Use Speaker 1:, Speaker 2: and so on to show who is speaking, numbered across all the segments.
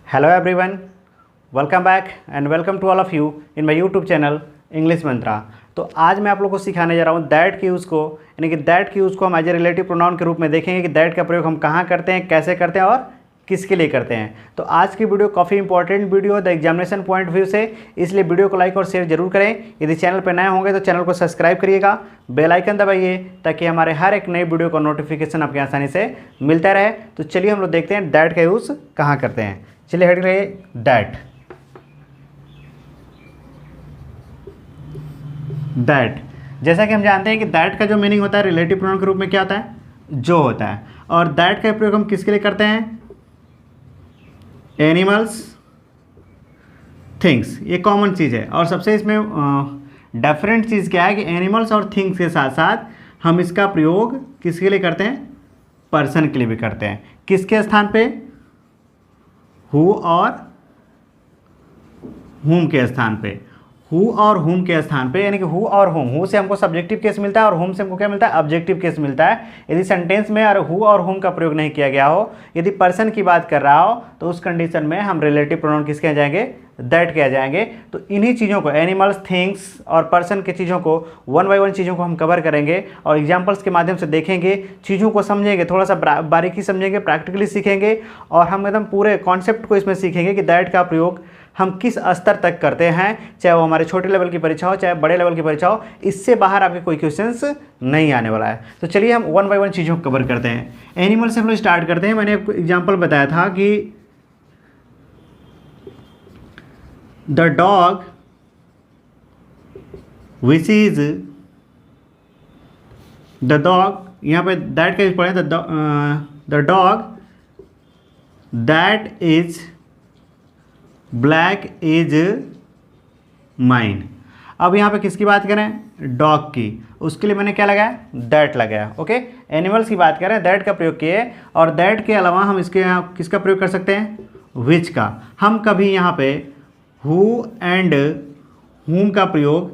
Speaker 1: Hello everyone, welcome back and welcome to all of you in my YouTube channel English Mantra. तो आज मैं आप लोगों को सिखाने जा रहा हूँ दैट के यूज़ को, यानी कि दैट के यूज़ को हम एज ए रिलेटिव प्रोनाउन के रूप में देखेंगे कि दैट का प्रयोग हम कहाँ करते हैं, कैसे करते हैं और किसके लिए करते हैं। तो आज की वीडियो काफ़ी इंपॉर्टेंट वीडियो है द एग्जामिनेशन पॉइंट व्यू से, इसलिए वीडियो को लाइक और शेयर जरूर करें। यदि चैनल पर नए होंगे तो चैनल को सब्सक्राइब करिएगा, बेल आइकन दबाइए ताकि हमारे हर एक नई वीडियो का नोटिफिकेशन आपके आसानी से मिलता रहे। तो चलिए हम लोग देखते हैं दैट का यूज़ कहाँ करते हैं। चलिए हेडिंग रहे दैट। दैट, जैसा कि हम जानते हैं कि दैट का जो मीनिंग होता है रिलेटिव प्रोनाउन के रूप में क्या होता है, जो होता है। और दैट का प्रयोग हम किसके लिए करते हैं, एनिमल्स, थिंग्स, ये कॉमन चीज़ है। और सबसे इसमें डिफरेंट चीज़ क्या है कि एनिमल्स और थिंग्स के साथ साथ हम इसका प्रयोग किसके लिए करते हैं, पर्सन के लिए भी करते हैं। किसके स्थान पे, हु और हुम के स्थान पे। हु और हुम के स्थान पे, यानी कि हु और हुम, हु से हमको सब्जेक्टिव केस मिलता है और हुम से हमको क्या मिलता है, ऑब्जेक्टिव केस मिलता है। यदि सेंटेंस में और हु और हुम का प्रयोग नहीं किया गया हो, यदि पर्सन की बात कर रहा हो, तो उस कंडीशन में हम रिलेटिव प्रोनाउन किसके आ जाएंगे, दैट के आ जाएंगे। तो इन्हीं चीज़ों को, एनिमल्स, थिंग्स और पर्सन की चीज़ों को वन बाय वन चीज़ों को हम कवर करेंगे और एग्जाम्पल्स के माध्यम से देखेंगे, चीज़ों को समझेंगे, थोड़ा सा बारीकी समझेंगे, प्रैक्टिकली सीखेंगे और हम एकदम पूरे कॉन्सेप्ट को इसमें सीखेंगे कि दैट का प्रयोग हम किस स्तर तक करते हैं, चाहे वो हमारे छोटे लेवल की परीक्षा हो चाहे बड़े लेवल की परीक्षा हो। इससे बाहर आपके कोई क्वेश्चंस नहीं आने वाला है। तो चलिए हम वन बाय वन चीज़ों को कवर करते हैं। एनिमल से हम लोग स्टार्ट करते हैं। मैंने आपको एग्जांपल बताया था कि the dog which is, the dog, यहाँ पे दैट का यूज पढ़े, the dog that is black is mine. अब यहाँ पे किसकी बात करें, डॉग की, उसके लिए मैंने क्या लगाया, दैट लगाया। ओके, एनिमल्स की बात करें, दैट का प्रयोग किए। और दैट के अलावा हम इसके यहाँ किसका प्रयोग कर सकते हैं, विच का। हम कभी यहाँ पे हु एंड हुम का प्रयोग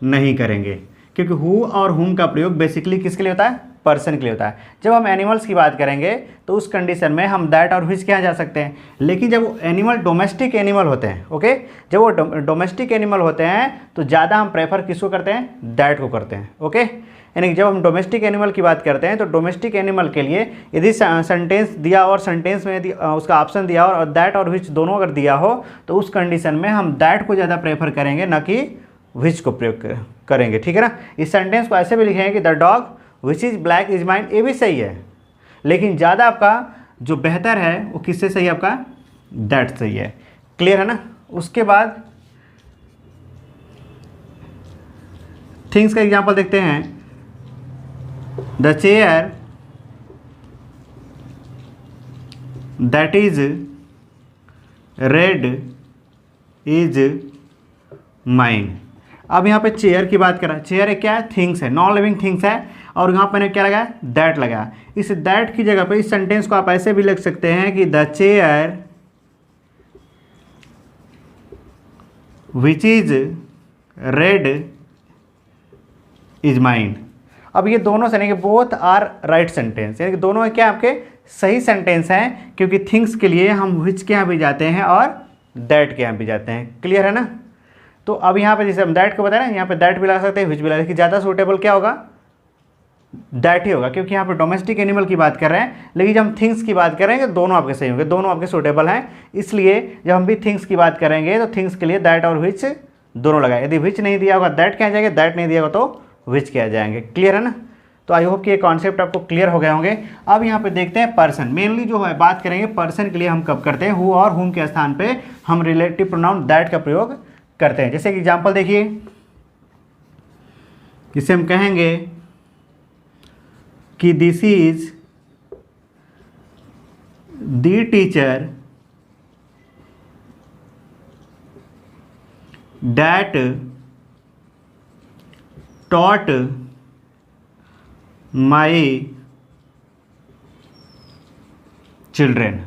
Speaker 1: नहीं करेंगे, क्योंकि हु और हुम का प्रयोग बेसिकली किसके लिए होता है, पर्सन के लिए होता है। जब हम एनिमल्स की बात करेंगे तो उस कंडीशन में हम दैट और विच के यहाँ जा सकते हैं। लेकिन जब वो एनिमल डोमेस्टिक एनिमल होते हैं, ओके, जब वो डोमेस्टिक एनिमल होते हैं तो ज़्यादा हम प्रेफर किसको करते हैं, दैट को करते हैं। ओके, यानी कि जब हम डोमेस्टिक एनिमल की बात करते हैं तो डोमेस्टिक एनिमल के लिए यदि सेंटेंस दिया और सेंटेंस में यदि उसका ऑप्शन दिया और दैट और विच दोनों अगर दिया हो तो उस कंडीशन में हम दैट को ज़्यादा प्रेफर करेंगे, ना कि विच को प्रयोग करेंगे। ठीक है ना। इस सेंटेंस को ऐसे भी लिखेंगे कि the dog which is black is mine, ये भी सही है, लेकिन ज़्यादा आपका जो बेहतर है वो किससे सही है, आपका दैट सही है। क्लियर है ना। उसके बाद थिंग्स का एग्जांपल देखते हैं। The chair that is red is mine. अब यहाँ पे चेयर की बात करें, चेयर एक क्या है, थिंग्स है, नॉन लिविंग थिंग्स है। और यहाँ पर मैंने क्या लगाया, दैट लगाया। इस दैट की जगह पे इस सेंटेंस को आप ऐसे भी लिख सकते हैं कि the chair which is red is mine. अब ये दोनों से नहीं कि बोथ आर राइट सेंटेंस, यानी कि दोनों क्या आपके सही सेंटेंस हैं, क्योंकि थिंग्स के लिए हम विच के यहाँ भी जाते हैं और दैट के यहाँ भी जाते हैं। क्लियर है ना। तो अब यहाँ पे जैसे हम दैट को बताया ना, यहाँ पे दैट भी लगा सकते हैं, विच भी लगा सकते हैं। ज़्यादा सूटेबल क्या होगा, दैट ही होगा, क्योंकि यहाँ पे डोमेस्टिक एनिमल की बात कर रहे हैं। लेकिन जब हम थिंग्स की बात करेंगे दोनों आपके सही होंगे, दोनों आपके सूटेबल हैं। इसलिए जब हम भी थिंग्स की बात करेंगे तो थिंग्स के लिए दैट और विच दोनों लगाए। यदि विच नहीं दिया होगा दैट के आ जाएंगे, दैट नहीं दिया होगा तो विच के आ जाएंगे। क्लियर है ना। तो आई होप कि ये कॉन्सेप्ट आपको क्लियर हो गए होंगे। अब यहाँ पे देखते हैं पर्सन, मेनली जो है बात करेंगे पर्सन के लिए हम कब करते हैं, हु और हुम के स्थान पे हम रिलेटिव प्रोनाउन दैट का प्रयोग करते हैं। जैसे कि एग्जाम्पल देखिए, जिसे हम कहेंगे कि this is the teacher that taught my children.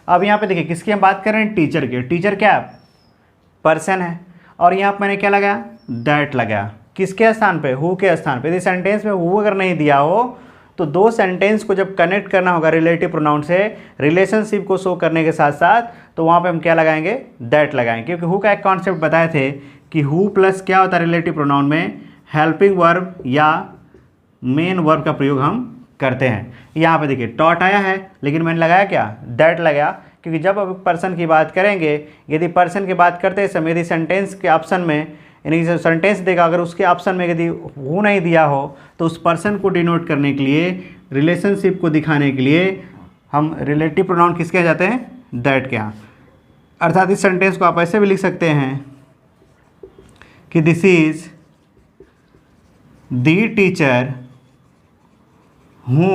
Speaker 1: अब यहाँ पे देखिए किसकी हम बात कर रहे हैं, टीचर की। टीचर क्या पर्सन है और यहाँ पर मैंने क्या लगाया, दैट लगाया। किसके स्थान पे, हु के स्थान पे। यदि सेंटेंस में हु अगर नहीं दिया हो तो दो सेंटेंस को जब कनेक्ट करना होगा रिलेटिव प्रोनाउन से, रिलेशनशिप को शो करने के साथ साथ, तो वहाँ पे हम क्या लगाएंगे, दैट लगाएंगे, क्योंकि हु का एक कॉन्सेप्ट बताए थे कि हु प्लस क्या होता है रिलेटिव प्रोनाउन में, हेल्पिंग वर्ब या मेन वर्ब का प्रयोग हम करते हैं। यहाँ पे देखिए टॉट आया है, लेकिन मैंने लगाया क्या, दैट लगाया, क्योंकि जब अब पर्सन की बात करेंगे, यदि पर्सन की बात करते समय यदि सेंटेंस के ऑप्शन में, यानी जो सेंटेंस देगा अगर उसके ऑप्शन में यदि हु नहीं दिया हो तो उस पर्सन को डिनोट करने के लिए, रिलेशनशिप को दिखाने के लिए हम रिलेटिव प्रोनाउन किसके यहाँ जाते हैं, दैट के यहाँ। अर्थात इस सेंटेंस को आप ऐसे भी लिख सकते हैं कि this is the teacher who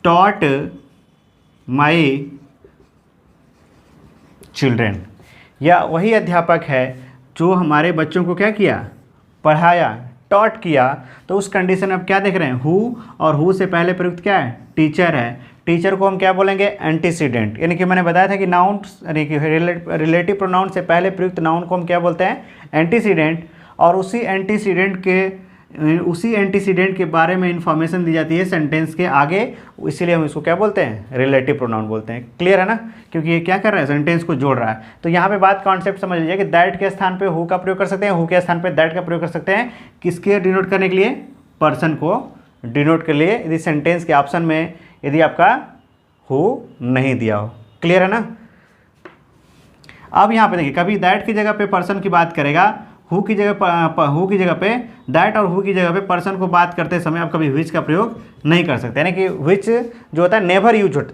Speaker 1: taught my children। या वही अध्यापक है जो हमारे बच्चों को क्या किया, पढ़ाया, टॉट किया। तो उस कंडीशन में आप क्या देख रहे हैं, हु, और हु से पहले प्रयुक्त क्या है, टीचर है। टीचर को हम क्या बोलेंगे, एंटीसीडेंट, यानी कि मैंने बताया था कि नाउन, यानी कि रिलेटिव प्रोनाउन से पहले प्रयुक्त नाउन को हम क्या बोलते हैं, एंटीसीडेंट। और उसी एंटीसीडेंट के बारे में इंफॉर्मेशन दी जाती है सेंटेंस के आगे, इसीलिए हम इसको क्या बोलते हैं, रिलेटिव प्रोनाउन बोलते हैं। क्लियर है ना, क्योंकि ये क्या कर रहा है, सेंटेंस को जोड़ रहा है। तो यहाँ पे बात कॉन्सेप्ट समझ लीजिए कि दैट के स्थान पे हु का प्रयोग कर सकते हैं, हु के स्थान पे दैट का प्रयोग कर सकते हैं, किसके डिनोट करने के लिए, पर्सन को डिनोट के लिए, यदि सेंटेंस के ऑप्शन में यदि आपका हु नहीं दिया हो। क्लियर है ना। अब यहाँ पे देखिए, कभी दैट की जगह पे पर्सन की बात करेगा, हु की जगह पे दैट, और हु की जगह पे पर्सन को बात करते समय आप कभी विच का प्रयोग नहीं कर सकते। यानी कि विच जो होता है नेवर यूज्ड,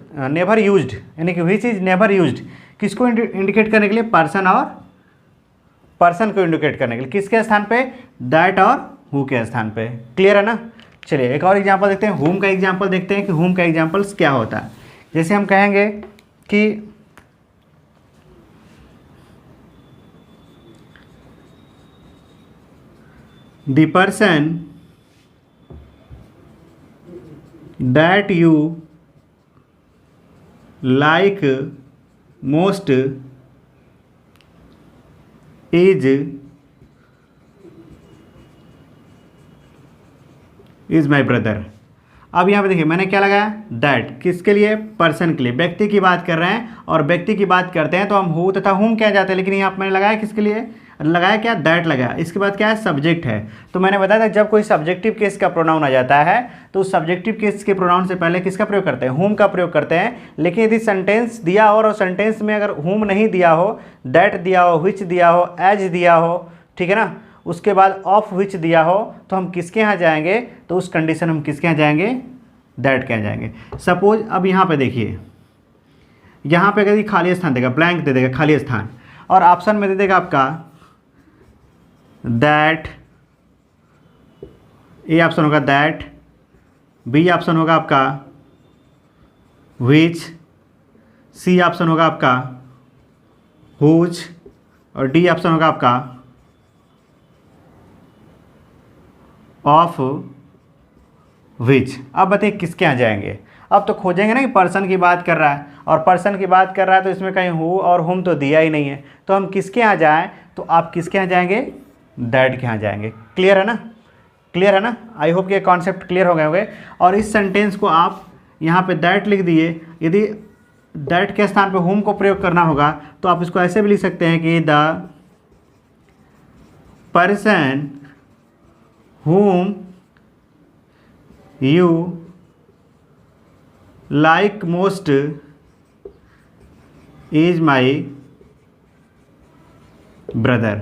Speaker 1: यानी कि विच इज नेवर यूज्ड, किसको इंडिकेट करने के लिए, पर्सन और पर्सन को इंडिकेट करने के लिए, किसके स्थान पे, दैट और हु के स्थान पे। क्लियर है ना। चलिए एक और एग्जाम्पल देखते हैं, हुम का एग्जाम्पल देखते हैं कि हुम का एग्जाम्पल्स क्या होता है। जैसे हम कहेंगे कि the person that you like most is my brother। अब यहाँ पे देखिए मैंने क्या लगाया, दैट, किसके लिए, पर्सन के लिए, व्यक्ति की बात कर रहे हैं, और व्यक्ति की बात करते हैं तो हम हु तथा हुम क्या जाते हैं, लेकिन यहाँ मैंने लगाया किसके लिए, लगाया क्या, दैट लगाया। इसके बाद क्या है, सब्जेक्ट है। तो मैंने बताया था जब कोई सब्जेक्टिव केस का प्रोनाउन आ जाता है तो उस सब्जेक्टिव केस के प्रोनाउन से पहले किसका प्रयोग करते हैं, हुम का प्रयोग करते हैं। लेकिन यदि सेंटेंस दिया हो और सेंटेंस में अगर हुम नहीं दिया हो, दैट दिया हो, विच दिया हो, एज दिया हो, ठीक है ना, उसके बाद ऑफ विच दिया हो, तो हम किसके यहाँ जाएंगे, तो उस कंडीशन हम किसके यहाँ जाएंगे, दैट के यहाँ जाएंगे। सपोज अब यहाँ पे देखिए, यहाँ पे यदि खाली स्थान देगा, ब्लैंक दे देगा, खाली स्थान, और ऑप्शन में दे देगा आपका दैट, ए ऑप्शन होगा दैट, बी ऑप्शन होगा आपका विच, सी ऑप्शन होगा आपका हुज, और डी ऑप्शन होगा आपका ऑफ विच। अब बताइए किसके यहाँ जाएंगे। अब तो खोजेंगे ना कि पर्सन की बात कर रहा है, और पर्सन की बात कर रहा है तो इसमें कहीं हु और हुम तो दिया ही नहीं है, तो हम किसके यहाँ जाएं, तो आप किसके यहाँ जाएंगे, दैट के यहाँ जाएंगे। क्लियर है ना, क्लियर है ना। आई होप कि ये कॉन्सेप्ट क्लियर हो गए होंगे। और इस सेंटेंस को आप यहाँ पे दैट लिख दिए, यदि दैट के स्थान पे हुम को प्रयोग करना होगा तो आप इसको ऐसे भी लिख सकते हैं कि the person whom you like most is my brother।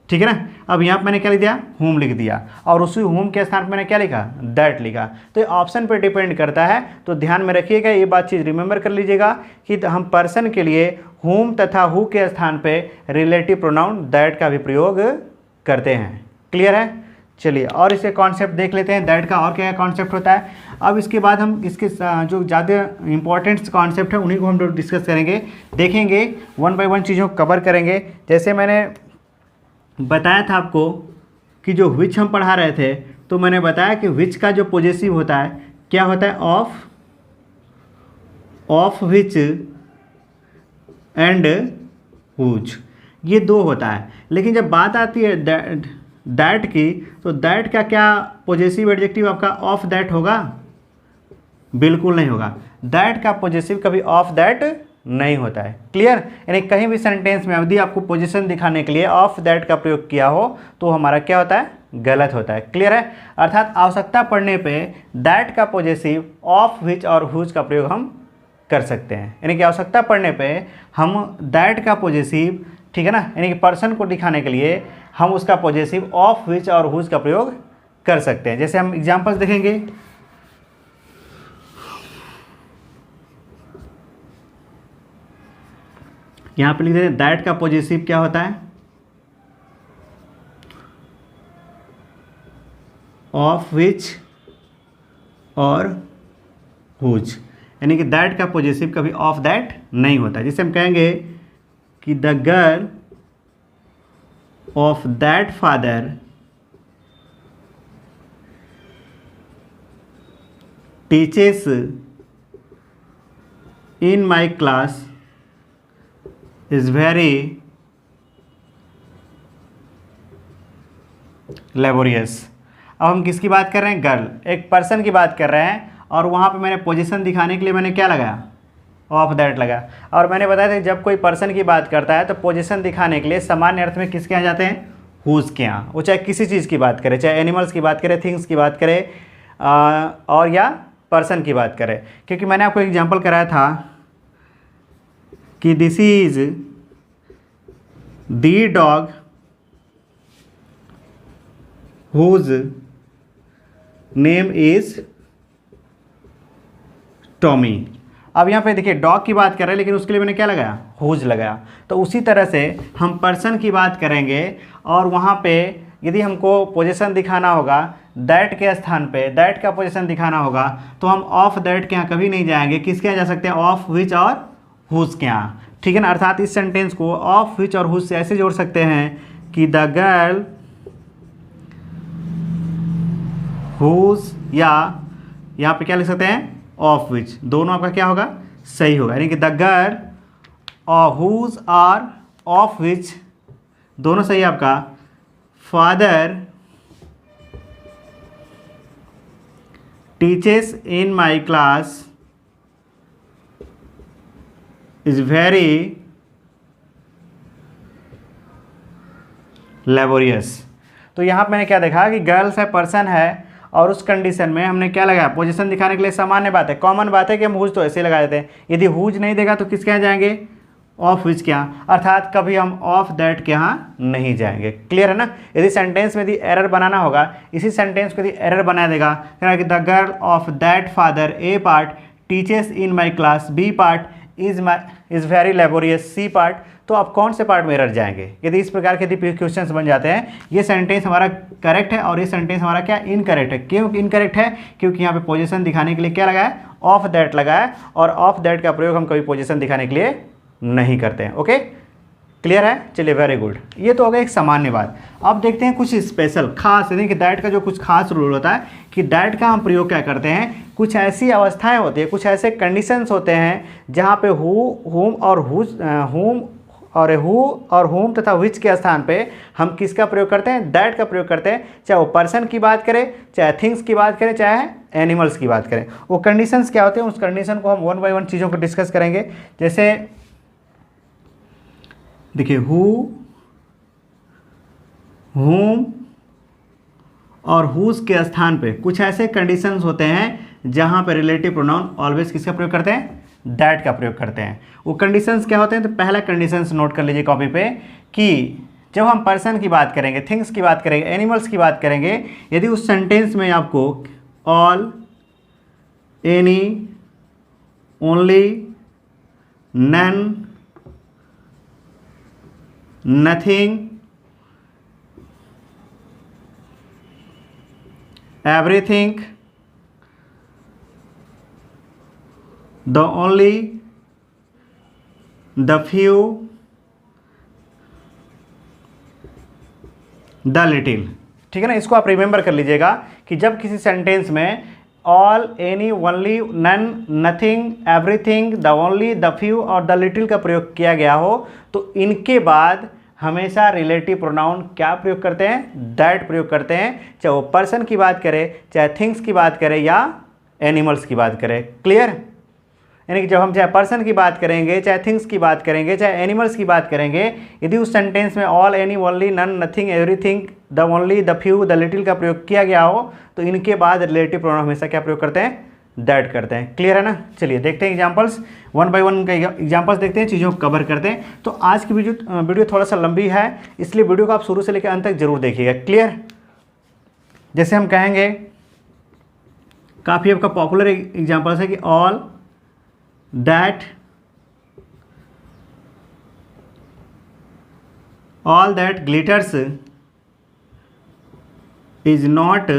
Speaker 1: ठीक है ना। अब यहाँ पर मैंने क्या लिख दिया, होम लिख दिया, और उसी होम के स्थान पर मैंने क्या लिखा, दैट लिखा। तो ये ऑप्शन पर डिपेंड करता है, तो ध्यान में रखिएगा, ये बात चीज़ रिमेंबर कर लीजिएगा कि हम पर्सन के लिए होम तथा हु के स्थान पे रिलेटिव प्रोनाउन दैट का भी प्रयोग करते हैं। क्लियर है। चलिए और इसे कॉन्सेप्ट देख लेते हैं, दैट का और क्या कॉन्सेप्ट होता है। अब इसके बाद हम इसके जो ज़्यादा इंपॉर्टेंट कॉन्सेप्ट है उन्हीं को हम लोग डिस्कस करेंगे, देखेंगे, वन बाय वन चीज़ों को कवर करेंगे। जैसे मैंने बताया था आपको कि जो विच हम पढ़ा रहे थे, तो मैंने बताया कि विच का जो पॉजेसिव होता है क्या होता है, ऑफ विच एंड हुज, ये दो होता है। लेकिन जब बात आती है दैट की, तो दैट का क्या पॉजिटिव एडजेक्टिव आपका ऑफ दैट होगा? बिल्कुल नहीं होगा। दैट का पॉजिटिव कभी ऑफ दैट नहीं होता है। क्लियर? यानी कहीं भी सेंटेंस में यदि आपको पोजीशन दिखाने के लिए ऑफ दैट का प्रयोग किया हो तो हमारा क्या होता है? गलत होता है। क्लियर है? अर्थात आवश्यकता पड़ने पे दैट का पॉजिटिव ऑफ विच और हुज का प्रयोग हम कर सकते हैं। यानी कि आवश्यकता पड़ने पे हम दैट का पॉजिटिव, ठीक है ना, यानी कि पर्सन को दिखाने के लिए हम उसका पॉजिटिव ऑफ विच और हुज का प्रयोग कर सकते हैं। जैसे हम एग्जाम्पल्स देखेंगे, यहाँ पे लिख देते हैं दैट का पॉजिटिव क्या होता है? ऑफ विच और हुज, यानी कि दैट का पॉजिटिव कभी ऑफ दैट नहीं होता। जिसे हम कहेंगे कि the girl of that father teaches in my class is very laborious. अब हम किसकी बात कर रहे हैं? गर्ल, एक पर्सन की बात कर रहे हैं और वहाँ पे मैंने पोजीशन दिखाने के लिए मैंने क्या लगाया? ऑफ दैट लगा। और मैंने बताया था जब कोई पर्सन की बात करता है तो पोजीशन दिखाने के लिए सामान्य अर्थ में किसके यहाँ जाते हैं? हुज के यहाँ। वो चाहे किसी चीज़ की बात करे, चाहे एनिमल्स की बात करे, थिंग्स की बात करे और या पर्सन की बात करे। क्योंकि मैंने आपको एग्जाम्पल कराया था कि this is the dog whose name is Tommy. अब यहाँ पे देखिए डॉग की बात कर रहे हैं लेकिन उसके लिए मैंने क्या लगाया? हुज लगाया। तो उसी तरह से हम पर्सन की बात करेंगे और वहाँ पे यदि हमको पोजीशन दिखाना होगा दैट के स्थान पे, दैट का पोजीशन दिखाना होगा तो हम ऑफ दैट के यहाँ कभी नहीं जाएंगे। किसके यहाँ जा सकते हैं? ऑफ विच और हुज के यहाँ। ठीक है ना? अर्थात इस सेंटेंस को ऑफ विच और हुज से ऐसे जोड़ सकते हैं कि द गर्ल हुज, या यहाँ पे क्या लिख सकते हैं? Of which. दोनों आपका क्या होगा? सही होगा। यानी कि द गर्ल और हुज आर ऑफ विच, दोनों सही है आपका। Father teaches in my class is very laborious. तो यहाँ पे मैंने क्या देखा कि गर्ल्स है, पर्सन है और उस कंडीशन में हमने क्या लगाया? पोजीशन दिखाने के लिए सामान्य बात है, कॉमन बात है कि हम हुज तो ऐसे लगा देते हैं। यदि हुज नहीं देगा तो किसके यहाँ जाएंगे? ऑफ विच के यहाँ। अर्थात कभी हम ऑफ दैट के यहाँ नहीं जाएंगे। क्लियर है ना? यदि सेंटेंस में यदि एरर बनाना होगा, इसी सेंटेंस को यदि एरर बना देगा कि the girl of that father A part teaches in my class B part is very laborious C part, तो आप कौन से पार्ट में एरर जाएंगे? यदि इस प्रकार के यदि क्वेश्चंस बन जाते हैं, ये सेंटेंस हमारा करेक्ट है और ये सेंटेंस हमारा क्या? इनकरेक्ट है। क्यों इनकरेक्ट है? क्योंकि यहाँ पे पोजीशन दिखाने के लिए क्या लगाया? ऑफ दैट लगाया, और ऑफ दैट का प्रयोग हम कभी पोजीशन दिखाने के लिए नहीं करते हैं। ओके, क्लियर है? चलिए, वेरी गुड। ये तो हो गया एक सामान्य बात। अब देखते हैं कुछ स्पेशल खास, यानी कि दैट का जो कुछ खास रूल होता है कि दैट का हम प्रयोग क्या करते हैं। कुछ ऐसी अवस्थाएं होती है, कुछ ऐसे कंडीशंस होते हैं जहाँ पे हु और हुम तथा विच के स्थान पे हम किसका प्रयोग करते हैं? दैट का प्रयोग करते हैं। चाहे वो पर्सन की बात करें, चाहे थिंग्स की बात करें, चाहे एनिमल्स की बात करें। वो कंडीशंस क्या होते हैं, उस कंडीशन को हम वन बाय वन चीज़ों को डिस्कस करेंगे। जैसे देखिए, हुम और हुज के स्थान पे कुछ ऐसे कंडीशंस होते हैं जहां पे रिलेटिव प्रोनाउन ऑलवेज किसका प्रयोग करते हैं? दैट का प्रयोग करते हैं। वो कंडीशंस क्या होते हैं? तो पहला कंडीशंस नोट कर लीजिए कॉपी पे कि जब हम पर्सन की बात करेंगे, थिंग्स की बात करेंगे, एनिमल्स की बात करेंगे, यदि उस सेंटेंस में आपको all, any, only, none, nothing, everything, the only, the few, the little, ठीक है ना? इसको आप रिमेंबर कर लीजिएगा कि जब किसी सेंटेंस में all, any, only, none, nothing, everything, the only, the few और द लिटिल का प्रयोग किया गया हो तो इनके बाद हमेशा रिलेटिव प्रोनाउन क्या प्रयोग करते हैं, दैट प्रयोग करते हैं, चाहे वो पर्सन की बात करें, चाहे थिंग्स की बात करें या एनिमल्स की बात करें। क्लियर? यानी कि जब हम चाहे पर्सन की बात करेंगे, चाहे थिंग्स की बात करेंगे, चाहे एनिमल्स की बात करेंगे, यदि उस सेंटेंस में all, any, only, none, nothing, everything, the only, the few, the little का प्रयोग किया गया हो तो इनके बाद रिलेटिव प्रोनाउन हमेशा क्या प्रयोग करते हैं, दैट करते हैं। क्लियर है ना? चलिए देखते हैं एग्जांपल्स, वन बाय वन का एग्जांपल्स देखते हैं, चीज़ों को कवर करते हैं। तो आज की वीडियो थोड़ा सा लंबी है, इसलिए वीडियो को आप शुरू से लेकर अंत तक जरूर देखिएगा। क्लियर? जैसे हम कहेंगे, काफ़ी आपका पॉपुलर एग्जांपल्स है कि all that glitters is not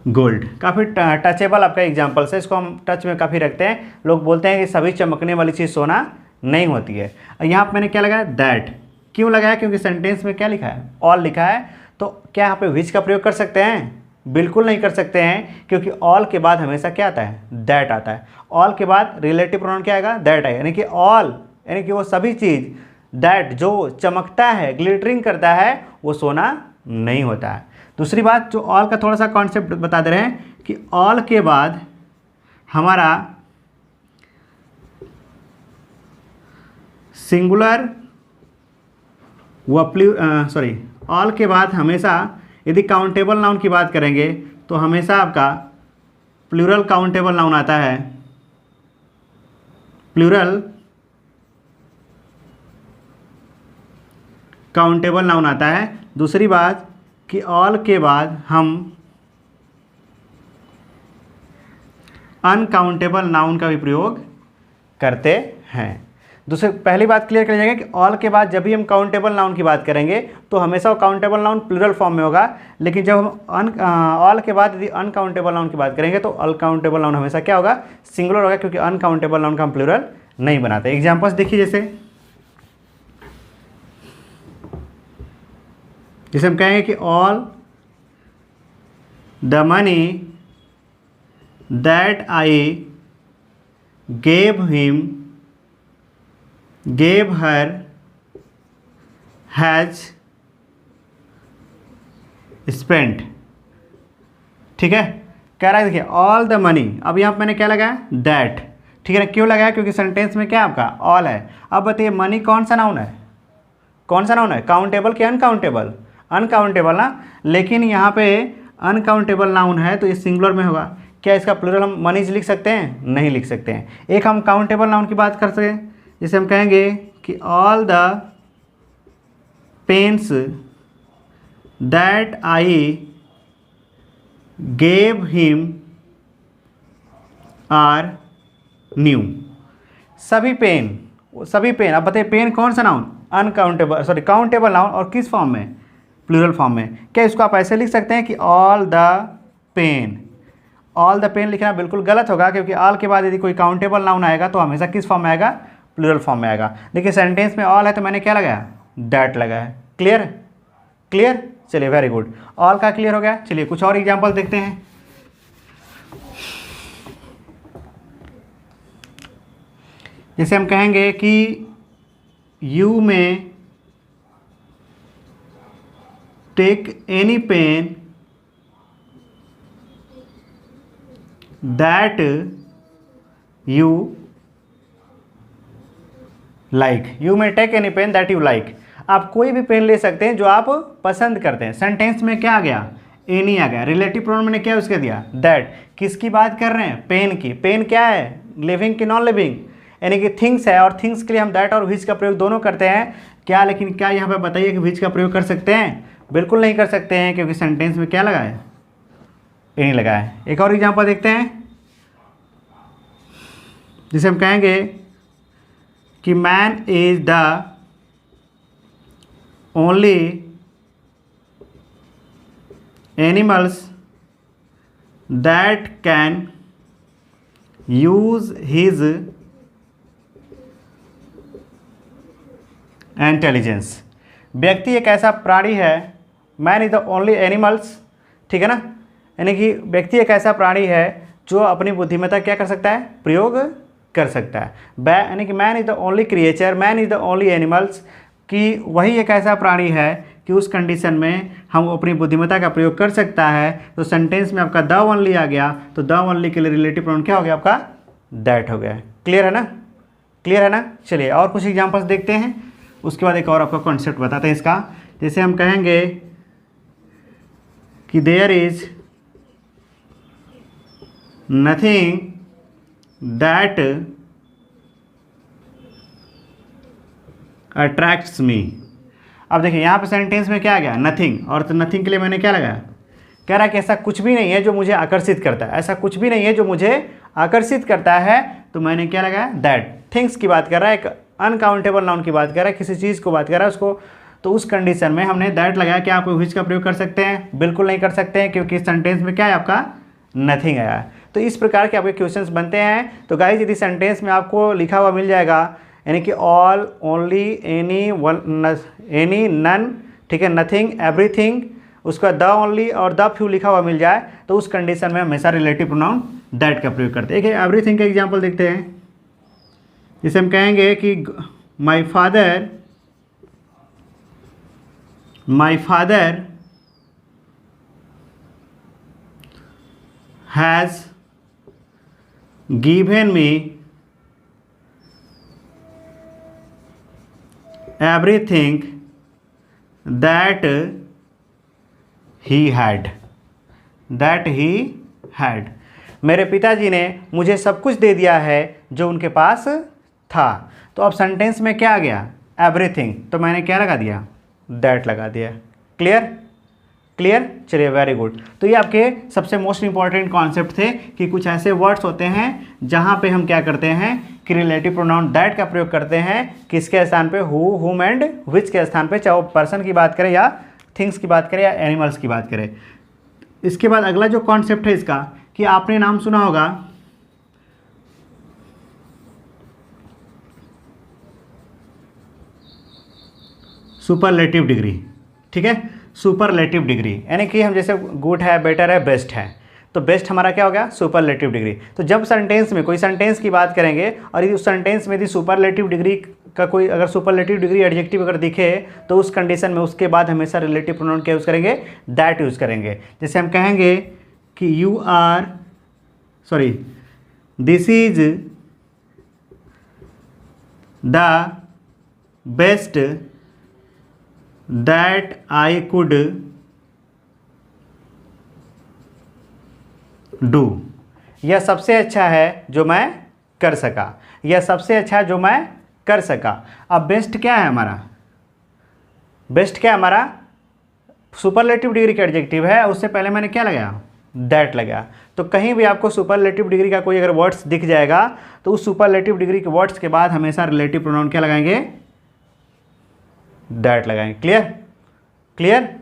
Speaker 1: gold. काफ़ी टचेबल आपका एग्जाम्पल्स है, इसको हम टच में काफ़ी रखते हैं। लोग बोलते हैं कि सभी चमकने वाली चीज़ सोना नहीं होती है। यहाँ पर मैंने क्या लगाया, दैट। क्यों लगाया? क्योंकि सेंटेंस में क्या लिखा है, ऑल लिखा है। तो क्या यहाँ पे विच का प्रयोग कर सकते हैं? बिल्कुल नहीं कर सकते हैं, क्योंकि ऑल के बाद हमेशा क्या आता है, दैट आता है। ऑल के बाद रिलेटिव प्रोनाउन क्या आएगा, दैट आएगा। यानी कि ऑल यानी कि वो सभी चीज़, दैट जो चमकता है, ग्लिटरिंग करता है, वो सोना नहीं होता है। दूसरी बात, जो ऑल का थोड़ा सा कॉन्सेप्ट बता दे रहे हैं कि ऑल के बाद हमारा सिंगुलर व ऑल के बाद हमेशा यदि काउंटेबल नाउन की बात करेंगे तो हमेशा आपका प्लूरल काउंटेबल नाउन आता है, प्लूरल काउंटेबल नाउन आता है। दूसरी बात कि ऑल के बाद हम अनकाउंटेबल नाउन का भी प्रयोग करते हैं। पहली बात क्लियर कर जाएगा कि ऑल के बाद जब भी हम काउंटेबल नाउन की बात करेंगे तो हमेशा वो काउंटेबल नाउन प्लूरल फॉर्म में होगा, लेकिन जब हम ऑल के बाद यदि अनकाउंटेबल नाउन की बात करेंगे तो अनकाउंटेबल नाउन हमेशा क्या होगा, सिंगुलर होगा, क्योंकि अनकाउंटेबल नाउन का हम प्लूरल नहीं बनाते। एग्जाम्पल्स देखिए, जैसे हम कहेंगे कि all the money that I gave her has spent। ठीक है, कह रहा है देखिए ऑल द मनी। अब यहाँ पर मैंने क्या लगाया, दैट। ठीक है ना? क्यों लगाया? क्योंकि सेंटेंस में क्या आपका ऑल है। अब बताइए मनी कौन सा नाउन है, कौन सा नाउन है, काउंटेबल कि अनकाउंटेबल? अनकाउंटेबल ना, लेकिन यहाँ पे अनकाउंटेबल नाउन है तो ये सिंगुलर में होगा। क्या इसका प्लूरल हम मनीज लिख सकते हैं? नहीं लिख सकते हैं। एक हम काउंटेबल नाउन की बात कर सकते हैं, जैसे हम कहेंगे कि all the pens that I gave him are new. सभी पेन। अब बताइए पेन कौन सा नाउन, अनकाउंटेबल काउंटेबल नाउन, और किस फॉर्म में, प्लूरल फॉर्म में। क्या इसको आप ऐसे लिख सकते हैं कि all the pen? All the pen लिखना बिल्कुल गलत होगा, क्योंकि ऑल के बाद यदि कोई काउंटेबल नाउन आएगा तो हमेशा किस फॉर्म में आएगा, प्लूरल फॉर्म में आएगा। देखिए सेंटेंस में ऑल है तो मैंने क्या लगाया, दैट लगाया। क्लियर? चलिए वेरी गुड, ऑल का क्लियर हो गया। चलिए कुछ और एग्जांपल देखते हैं। जैसे हम कहेंगे कि you may take any pen that you like. You may take any pen that you like. आप कोई भी पेन ले सकते हैं जो आप पसंद करते हैं। सेंटेंस में क्या आ गया, एनी आ गया। रिलेटिव प्रोनाउन मैंने क्या उसके दिया, दैट। किसकी बात कर रहे हैं, पेन की। पेन क्या है, लिविंग की नॉन लिविंग, यानी कि थिंग्स है, और थिंग्स के लिए हम दैट और विच का प्रयोग दोनों करते हैं। क्या, लेकिन क्या यहाँ पे बताइए कि विच का प्रयोग कर सकते हैं? बिल्कुल नहीं कर सकते हैं, क्योंकि सेंटेंस में क्या लगा है, एनी लगा है। एक और एग्जांपल देखते हैं, जिसे हम कहेंगे कि man is the only animals that can use his intelligence. व्यक्ति एक ऐसा प्राणी है, man is the only animals, ठीक है ना, यानी कि व्यक्ति एक ऐसा प्राणी है जो अपनी बुद्धिमत्ता क्या कर सकता है, प्रयोग कर सकता है। यानी कि man is the only creature, man is the only animals कि वही एक ऐसा प्राणी है कि उस कंडीशन में हम अपनी बुद्धिमत्ता का प्रयोग कर सकता है। तो सेंटेंस में आपका द ओनली आ गया, तो द ओनली के लिए रिलेटिव प्रोनाउन क्या हो गया आपका? दैट हो गया। क्लियर है ना? क्लियर है ना? चलिए और कुछ एग्जांपल्स देखते हैं, उसके बाद एक और आपका कॉन्सेप्ट बताते हैं इसका। जैसे हम कहेंगे कि there is nothing that attracts me. अब देखिए यहाँ पे सेंटेंस में क्या आ गया? नथिंग, और तो नथिंग के लिए मैंने क्या लगाया? कह रहा है कि ऐसा कुछ भी नहीं है जो मुझे आकर्षित करता है, ऐसा कुछ भी नहीं है जो मुझे आकर्षित करता है। तो मैंने क्या लगाया? दैट। थिंग्स की बात कर रहा है, एक अनकाउंटेबल नाउन की बात कर रहा है, किसी चीज़ को बात कर रहा है उसको, तो उस कंडीशन में हमने दैट लगाया। क्या आप व्हिच का प्रयोग कर सकते हैं? बिल्कुल नहीं कर सकते हैं, क्योंकि सेंटेंस में क्या है आपका? नथिंग आया है। तो इस प्रकार के आपके क्वेश्चंस बनते हैं। तो गाइस यदि सेंटेंस में आपको लिखा हुआ मिल जाएगा, यानी कि all, only, any, one, any, none, ठीक है, नथिंग, एवरीथिंग, उसका द ओनली और द फ्यू लिखा हुआ मिल जाए, तो उस कंडीशन में हमेशा रिलेटिव प्रोनाउन दैट का प्रयोग करते हैं। एक एवरीथिंग का एग्जांपल देखते हैं। जिसे हम कहेंगे कि my father has given me everything that he had, मेरे पिताजी ने मुझे सब कुछ दे दिया है जो उनके पास था। तो अब सेंटेंस में क्या आ गया? एवरीथिंग, तो मैंने क्या लगा दिया? दैट लगा दिया। क्लियर? क्लियर? चलिए, वेरी गुड। तो ये आपके सबसे मोस्ट इंपॉर्टेंट कॉन्सेप्ट थे कि कुछ ऐसे वर्ड्स होते हैं जहाँ पे हम क्या करते हैं कि रिलेटिव प्रोनाउन दैट का प्रयोग करते हैं। किसके स्थान पे? हु, हुम एंड विच के स्थान पे, चाहे वो पर्सन की बात करें या थिंग्स की बात करें या एनिमल्स की बात करें। इसके बाद अगला जो कॉन्सेप्ट है इसका, कि आपने नाम सुना होगा सुपरलेटिव डिग्री। ठीक है, सुपरलेटिव डिग्री, यानी कि हम जैसे गुड है, बेटर है, बेस्ट है, तो बेस्ट हमारा क्या हो गया? Superlative degree. तो जब सेंटेंस में कोई सेंटेंस की बात करेंगे और यदि उस सेंटेंस में यदि सुपरलेटिव डिग्री का कोई अगर सुपरलेटिव डिग्री एडजेक्टिव अगर दिखे, तो उस कंडीशन में उसके बाद हमेशा रिलेटिव प्रोनाउन क्या यूज़ करेंगे? दैट यूज़ करेंगे। जैसे हम कहेंगे कि this is the best that I could do, यह सबसे अच्छा है जो मैं कर सका, यह सबसे अच्छा है जो मैं कर सका। अब बेस्ट क्या है हमारा? बेस्ट क्या है हमारा? सुपरलेटिव डिग्री का एडजेक्टिव है, उससे पहले मैंने क्या लगाया? दैट लगाया। तो कहीं भी आपको सुपरलेटिव डिग्री का कोई अगर वर्ड्स दिख जाएगा, तो उस सुपरलेटिव डिग्री के वर्ड्स के बाद हमेशा रिलेटिव प्रोनाउन क्या लगाएंगे? दैट लगाएंगे। क्लियर? क्लियर?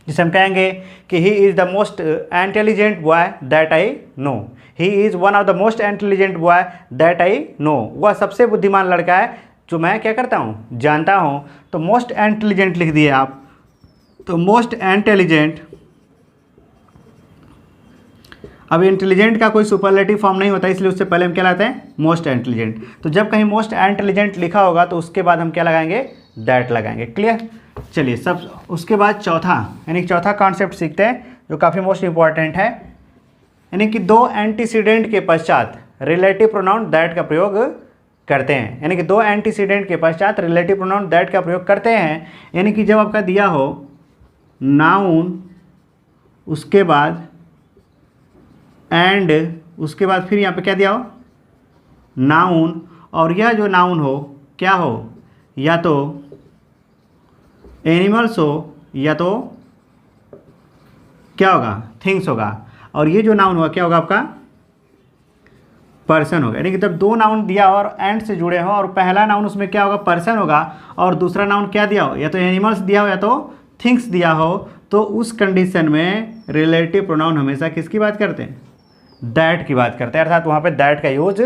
Speaker 1: जिसे हम कहेंगे कि he is the most intelligent boy that I know, he is one of the most intelligent boy that I know, वह सबसे बुद्धिमान लड़का है जो मैं क्या करता हूँ? जानता हूँ। तो मोस्ट इंटेलिजेंट लिख दिए आप, तो मोस्ट इंटेलिजेंट। अब इंटेलिजेंट का कोई सुपरलेटिव फॉर्म नहीं होता, इसलिए उससे पहले हम क्या लाते हैं? Most intelligent. तो जब कहीं मोस्ट इंटेलिजेंट लिखा होगा तो उसके बाद हम क्या लगाएंगे? दैट लगाएंगे। क्लियर? चलिए, सब उसके बाद चौथा, यानी चौथा कॉन्सेप्ट सीखते हैं जो काफ़ी मोस्ट इंपॉर्टेंट है, यानी कि दो एंटीसीडेंट के पश्चात रिलेटिव प्रोनाउन दैट का प्रयोग करते हैं। यानी कि दो एंटीसीडेंट के पश्चात रिलेटिव प्रोनाउन दैट का प्रयोग करते हैं, यानी कि जब आपका दिया हो नाउन, उसके बाद एंड, उसके बाद फिर यहाँ पे क्या दिया हो? नाउन, और यह जो नाउन हो क्या हो? या तो एनिमल्स हो या तो क्या होगा? थिंग्स होगा। और ये जो नाउन होगा क्या होगा आपका? पर्सन होगा। यानी कि जब दो नाउन दिया और एंड से जुड़े हो और पहला नाउन उसमें क्या होगा? पर्सन होगा, और दूसरा नाउन क्या दिया हो? या तो एनिमल्स दिया हो या तो थिंग्स दिया हो, तो उस कंडीशन में रिलेटिव प्रोनाउन हमेशा किसकी बात करते हैं? दैट की बात करते हैं, अर्थात वहाँ पे दैट का यूज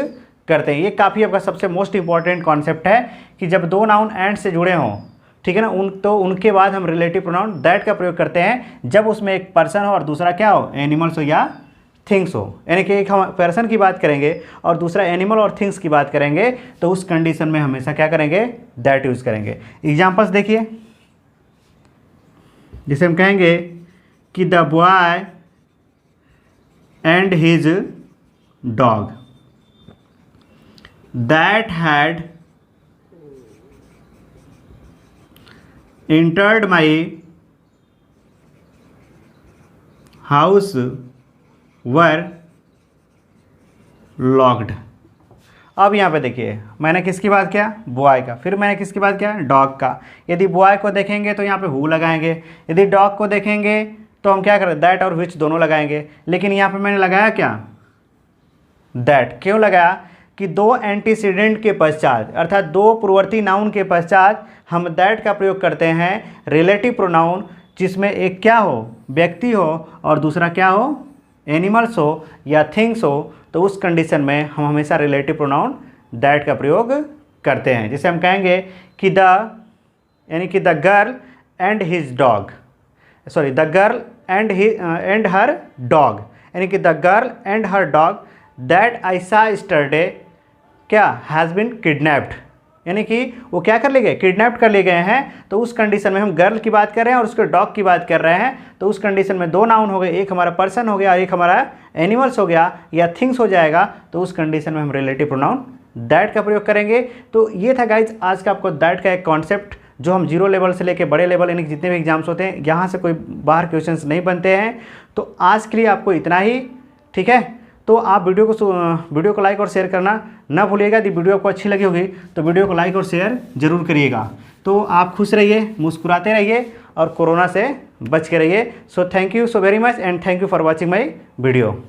Speaker 1: करते हैं। ये काफ़ी आपका सबसे मोस्ट इंपॉर्टेंट कॉन्सेप्ट है कि जब दो नाउन एंड से जुड़े हों, ठीक है ना, तो उनके बाद हम रिलेटिव प्रोनाउन दैट का प्रयोग करते हैं जब उसमें एक पर्सन हो और दूसरा क्या हो? एनिमल्स हो या थिंग्स हो, यानी कि एक हम पर्सन की बात करेंगे और दूसरा एनिमल और थिंग्स की बात करेंगे, तो उस कंडीशन में हमेशा क्या करेंगे, दैट यूज़ करेंगे। एग्जाम्पल्स देखिए, जैसे हम कहेंगे कि the boy and his dog that had entered my house were locked। अब यहाँ पे देखिए, मैंने किसकी बात किया, बॉय का, फिर मैंने किसकी बात किया, डॉग का। यदि बॉय को देखेंगे तो यहाँ पे हु लगाएंगे, यदि डॉग को देखेंगे तो हम क्या करें, दैट और विच दोनों लगाएंगे। लेकिन यहाँ पे मैंने लगाया क्या, दैट। क्यों लगाया कि दो एंटीसीडेंट के पश्चात, अर्थात दो पूर्ववर्ती नाउन के पश्चात हम दैट का प्रयोग करते हैं रिलेटिव प्रोनाउन, जिसमें एक क्या हो, व्यक्ति हो, और दूसरा क्या हो, एनिमल्स हो या थिंग्स हो, तो उस कंडीशन में हम हमेशा रिलेटिव प्रोनाउन दैट का प्रयोग करते हैं। जैसे हम कहेंगे कि द, यानी कि the girl and his dog, sorry the girl and her dog, यानी कि the girl and her dog that I सा यस्टरडे क्या हैज़ बिन किडनैप्ड, यानी कि वो क्या कर लिए गए, किडनैप कर लिए गए हैं। तो उस कंडीशन में हम गर्ल की बात कर रहे हैं और उसके डॉग की बात कर रहे हैं, तो उस कंडीशन में दो नाउन हो गए, एक हमारा पर्सन हो गया और एक हमारा एनिमल्स हो गया या थिंग्स हो जाएगा। तो उस कंडीशन में हम रिलेटिव प्रोनाउन दैट का प्रयोग करेंगे। तो ये था गाइज आज का आपको दैट का एक कॉन्सेप्ट, जो हम जीरो लेवल से लेके बड़े लेवल यानी जितने भी एग्जाम्स होते हैं यहाँ से कोई बाहर क्वेश्चंस नहीं बनते हैं। तो आज के लिए आपको इतना ही, ठीक है। तो आप वीडियो को लाइक और शेयर करना ना भूलिएगा। यदि वीडियो आपको अच्छी लगी होगी तो वीडियो को लाइक और शेयर जरूर करिएगा। तो आप खुश रहिए, मुस्कुराते रहिए और कोरोना से बच के रहिए। So thank you so very much and thank you for watching my video.